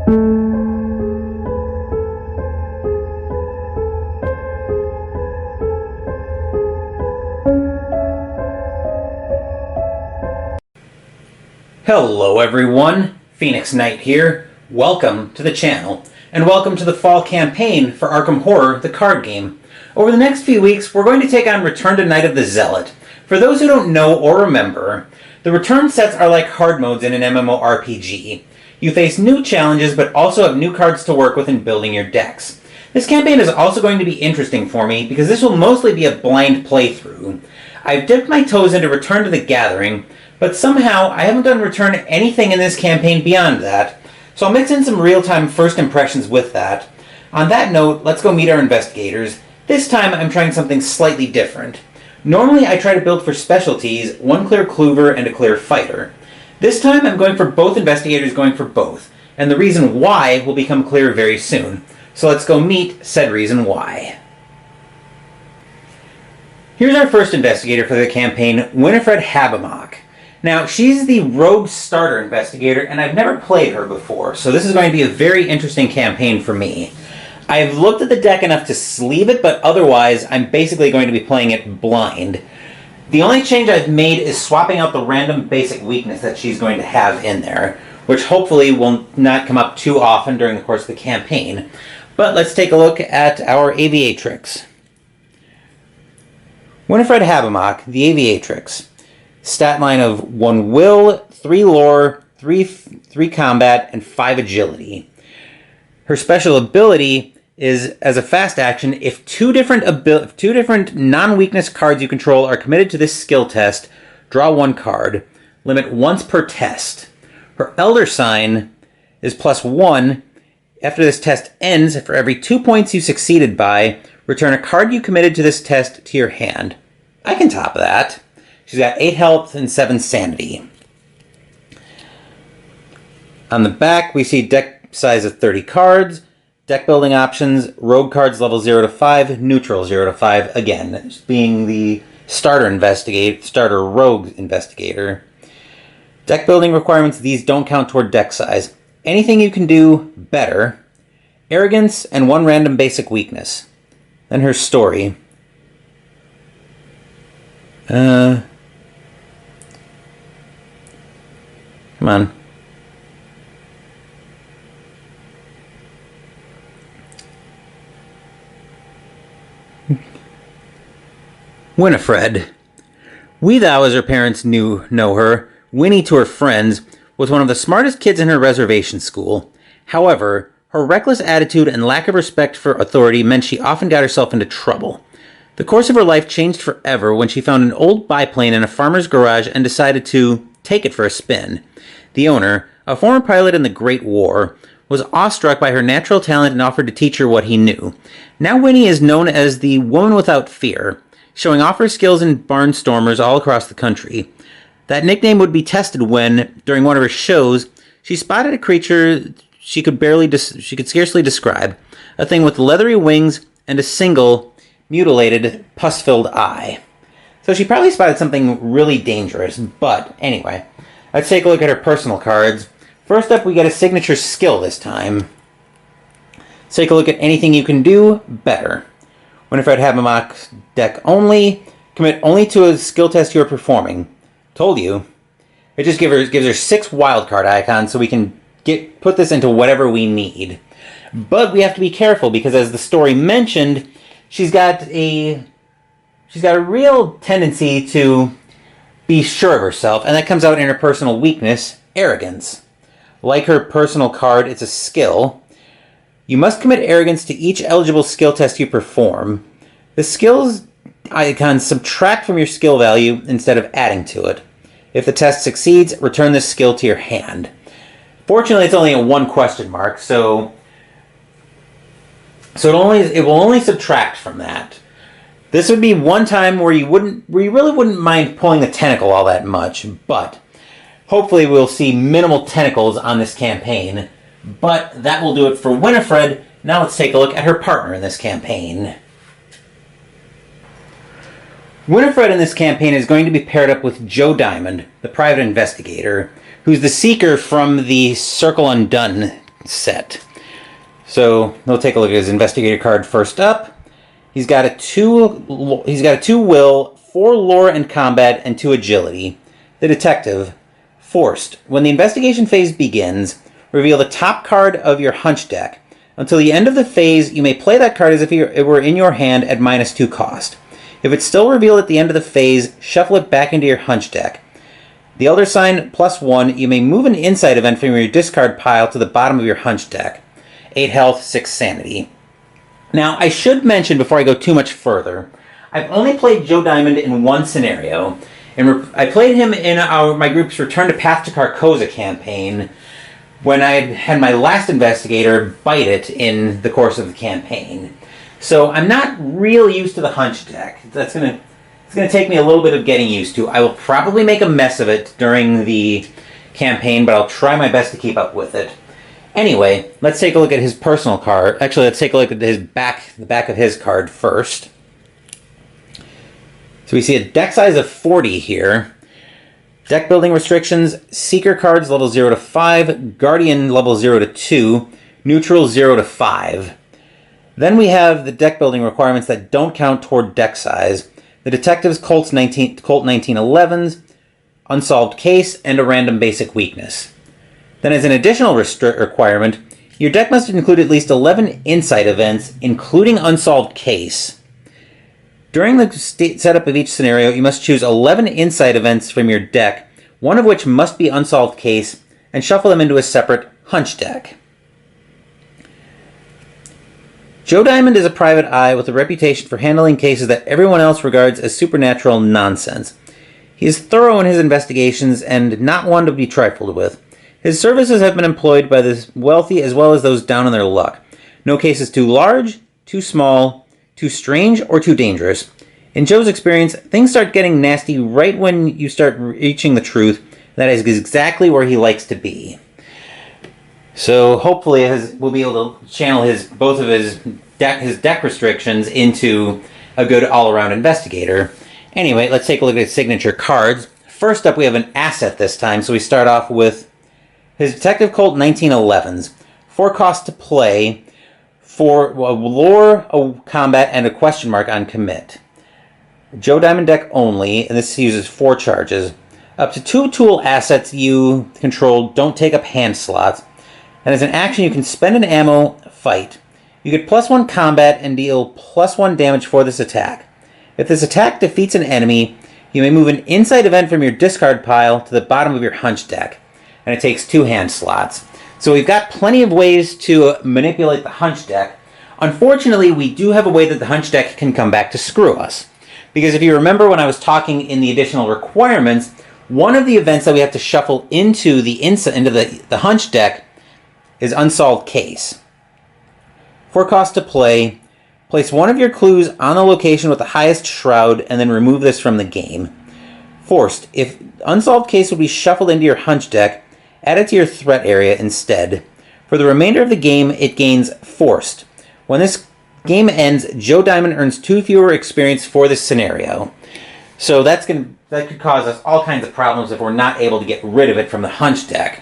Hello everyone, Phoenix Knight here. Welcome to the channel, and welcome to the fall campaign for Arkham Horror, the card game. Over the next few weeks, we're going to take on Return to Night of the Zealot. For those who don't know or remember, the return sets are like hard modes in an MMORPG. You face new challenges, but also have new cards to work with in building your decks. This campaign is also going to be interesting for me, because this will mostly be a blind playthrough. I've dipped my toes into Return to the Gathering, but somehow I haven't done Return to anything in this campaign beyond that, so I'll mix in some real-time first impressions with that. On that note, let's go meet our investigators. This time I'm trying something slightly different. Normally I try to build for specialties, one clear clover and a clear fighter. This time I'm going for both investigators going for both, and the reason why will become clear very soon. So let's go meet said reason why. Here's our first investigator for the campaign, Winifred Habermach. Now, she's the rogue starter investigator, and I've never played her before, so this is going to be a very interesting campaign for me. I've looked at the deck enough to sleeve it, but otherwise, I'm basically going to be playing it blind. The only change I've made is swapping out the random basic weakness that she's going to have in there, which hopefully will not come up too often during the course of the campaign. But let's take a look at our Aviatrix. Winifred Habermach, the Aviatrix. Stat line of 1 will, 3 lore, 3 combat, and 5 agility. Her special ability is, as a fast action, if two different non-weakness cards you control are committed to this skill test, draw 1 card. Limit once per test. Her Elder Sign is +1. After this test ends, for every 2 points you succeeded by, return a card you committed to this test to your hand. I can top that. She's got 8 health and 7 sanity. On the back, we see deck size of 30 cards, deck building options, rogue cards level 0 to 5, neutral 0 to 5, again, being the starter rogue investigator. Deck building requirements, these don't count toward deck size. Anything you can do better. Arrogance and 1 random basic weakness. Then her story. Come on. Winifred. We thou, as her parents know her, Winnie to her friends, was one of the smartest kids in her reservation school. However, her reckless attitude and lack of respect for authority meant she often got herself into trouble. The course of her life changed forever when she found an old biplane in a farmer's garage and decided to take it for a spin. The owner, a former pilot in the Great War, was awestruck by her natural talent and offered to teach her what he knew. Now Winnie is known as the Woman Without Fear, showing off her skills in barnstormers all across the country. That nickname would be tested when, during one of her shows, she spotted a creature she could scarcely describe, a thing with leathery wings and a single, mutilated, pus-filled eye. So she probably spotted something really dangerous, but anyway. Let's take a look at her personal cards. First up, we get a signature skill this time. Let's take a look at anything you can do better. Winifred Habermach deck only. Commit only to a skill test you are performing. Told you. It just gives her 6 wildcard icons so we can put this into whatever we need. But we have to be careful because, as the story mentioned, she's got a real tendency to be sure of herself, and that comes out in her personal weakness, arrogance. Like her personal card, it's a skill. You must commit arrogance to each eligible skill test you perform. The skills icons subtract from your skill value instead of adding to it. If the test succeeds, return this skill to your hand. Fortunately, it's only a 1 question mark, so it will only subtract from that. This would be one time where you really wouldn't mind pulling the tentacle all that much, but hopefully we'll see minimal tentacles on this campaign. But that will do it for Winifred. Now let's take a look at her partner in this campaign. Winifred in this campaign is going to be paired up with Joe Diamond, the private investigator, who's the seeker from the Circle Undone set. So we'll take a look at his investigator card first up. He's got a 2 will, 4 lore and combat, and 2 agility. The detective. Forced. When the investigation phase begins, reveal the top card of your hunch deck. Until the end of the phase, you may play that card as if it were in your hand at -2 cost. If it's still revealed at the end of the phase, shuffle it back into your hunch deck. The Elder Sign +1, you may move an insight event from your discard pile to the bottom of your hunch deck. 8 health, 6 sanity. Now, I should mention before I go too much further, I've only played Joe Diamond in one scenario, and I played him in my group's Return to Path to Carcosa campaign when I had my last investigator bite it in the course of the campaign. So I'm not real used to the hunch deck. It's going to take me a little bit of getting used to. I will probably make a mess of it during the campaign, but I'll try my best to keep up with it. Anyway, let's take a look at his personal card. Actually, let's take a look at the back of his card first. So we see a deck size of 40 here. Deck building restrictions: Seeker cards level 0 to 5, Guardian level 0 to 2, Neutral 0 to 5. Then we have the deck building requirements that don't count toward deck size: the Detective's Colt 1911s, Unsolved Case, and a random basic weakness. Then as an additional requirement, your deck must include at least 11 insight events, including Unsolved Case. During the setup of each scenario, you must choose 11 insight events from your deck, one of which must be Unsolved Case, and shuffle them into a separate hunch deck. Joe Diamond is a private eye with a reputation for handling cases that everyone else regards as supernatural nonsense. He is thorough in his investigations and not one to be trifled with. His services have been employed by the wealthy as well as those down on their luck. No case is too large, too small, too strange, or too dangerous. In Joe's experience, things start getting nasty right when you start reaching the truth. That is exactly where he likes to be. So hopefully we'll be able to channel both of his deck restrictions into a good all-around investigator. Anyway, let's take a look at his signature cards. First up, we have an asset this time, so we start off with his Detective Colt 1911s. 4 costs to play, 4 lore, a combat, and a question mark on commit. Joe Diamond deck only, and this uses 4 charges. Up to 2 tool assets you control don't take up hand slots. And as an action, you can spend an ammo, fight. You get +1 combat and deal +1 damage for this attack. If this attack defeats an enemy, you may move an insight event from your discard pile to the bottom of your hunch deck. And it takes 2 hand slots. So we've got plenty of ways to manipulate the hunch deck. Unfortunately, we do have a way that the hunch deck can come back to screw us. Because if you remember when I was talking in the additional requirements, one of the events that we have to shuffle into the hunch deck is Unsolved Case. 4 costs to play. Place one of your clues on the location with the highest shroud and then remove this from the game. Forced. If Unsolved Case would be shuffled into your hunch deck, add it to your threat area instead. For the remainder of the game, it gains Forced. When this game ends, Joe Diamond earns 2 fewer experience for this scenario. So that could cause us all kinds of problems if we're not able to get rid of it from the hunch deck.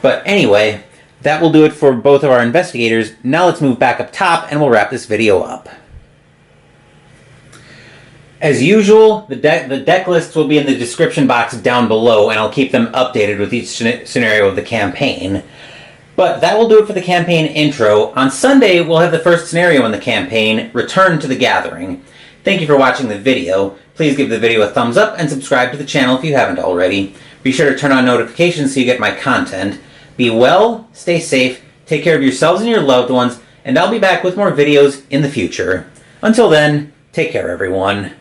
But anyway, that will do it for both of our investigators. Now let's move back up top and we'll wrap this video up. As usual, the deck lists will be in the description box down below, and I'll keep them updated with each scenario of the campaign. But that will do it for the campaign intro. On Sunday, we'll have the first scenario in the campaign, Return to the Gathering. Thank you for watching the video. Please give the video a thumbs up and subscribe to the channel if you haven't already. Be sure to turn on notifications so you get my content. Be well, stay safe, take care of yourselves and your loved ones, and I'll be back with more videos in the future. Until then, take care everyone.